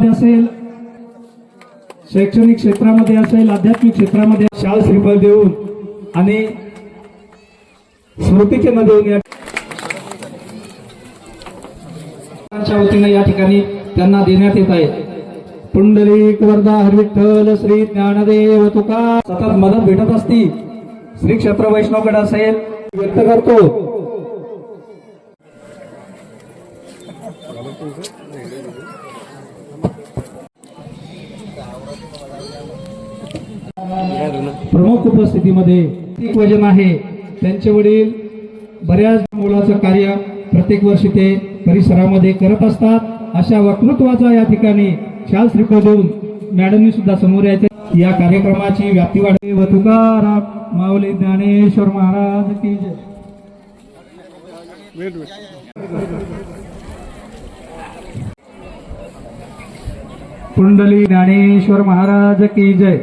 क्षेत्रामध्ये असेल, शैक्षणिक क्षेत्रामध्ये असेल, आध्यात्मिक क्षेत्रामध्ये शाल श्रीफळ देऊन आणि स्मृतिचिन्ह देऊन या वतीने या ठिकाणी त्यांना देण्यात येत आहे। पुंडलिक वरदा हरविठ्ठल श्री ज्ञानदेव तुका सतत मदत भेटत असती। श्री क्षेत्र वैष्णवगड असेल व्यक्त करतो। प्रमुख उपस्थितीमध्ये एक वजन आहे, त्यांचे वडील बऱ्याच मोलाचं कार्य प्रत्येक वर्षी ते परिसरामध्ये करत असतात। अशा वक्तृत्वाचा या ठिकाणी शाल श्रीफळ देऊन मॅडमनी सुद्धा समोर यायचे। या कार्यक्रमाची व्याप्ती वाढते व तुकाराम माऊली ज्ञानेश्वर महाराज की जय। पुंडली ज्ञानेश्वर महाराज की जय।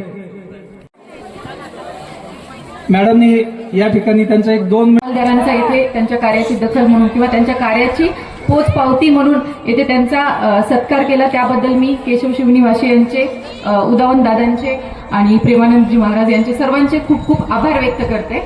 मॅडमनी या ठिकाणी त्यांचा एक दोन हवालदारांचा येथे त्यांच्या कार्याची दखल म्हणून किंवा त्यांच्या कार्याची पोचपावती म्हणून येथे त्यांचा सत्कार केला। त्याबद्दल मी केशव शिवनिवासी यांचे, उदावन दादांचे आणि प्रेमानंदजी महाराज यांचे सर्वांचे खूप खूप आभार व्यक्त करते।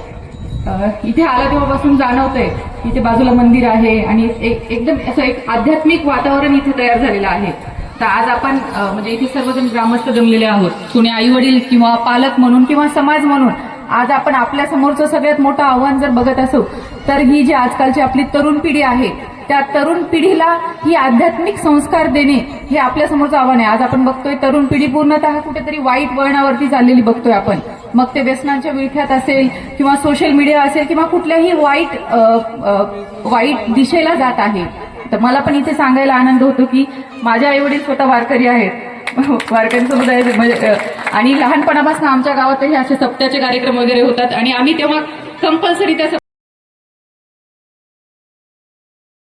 इथे आला तेव्हापासून जाणवतंय इथे बाजूला मंदिर आहे आणि एकदम असं एक आध्यात्मिक वातावरण इथे तयार झालेलं आहे। तर आज आपण म्हणजे इथे सर्वजण ग्रामस्थ जमलेले आहोत, कोणी आई वडील किंवा पालक म्हणून किंवा समाज म्हणून। आज आपण आपल्या समोरचं सगळ्यात मोठं आव्हान जर बघत असू तर ही जी आजकालची आपली तरुण पिढी आहे, त्या तरुण पिढीला ही आध्यात्मिक संस्कार देणे हे आपल्या समोरचं आव्हान आहे। आज आपण बघतोय तरुण पिढी पूर्णतः कुठेतरी वाईट वळणावरती चाललेली बघतोय आपण, मग ते व्यसनांच्या विळख्यात असेल किंवा सोशल मीडिया असेल किंवा कुठल्याही वाईट दिशेला जात आहे। तर मला पण इथे सांगायला आनंद होतो की माझ्या आईवडील स्वतः वारकरी आहेत, वारकरी समुदाय म्हणजे, आणि लहानपणापासून आमच्या गावातही असे सप्त्याचे कार्यक्रम वगैरे होतात आणि आम्ही तेव्हा कंपल्सरी त्या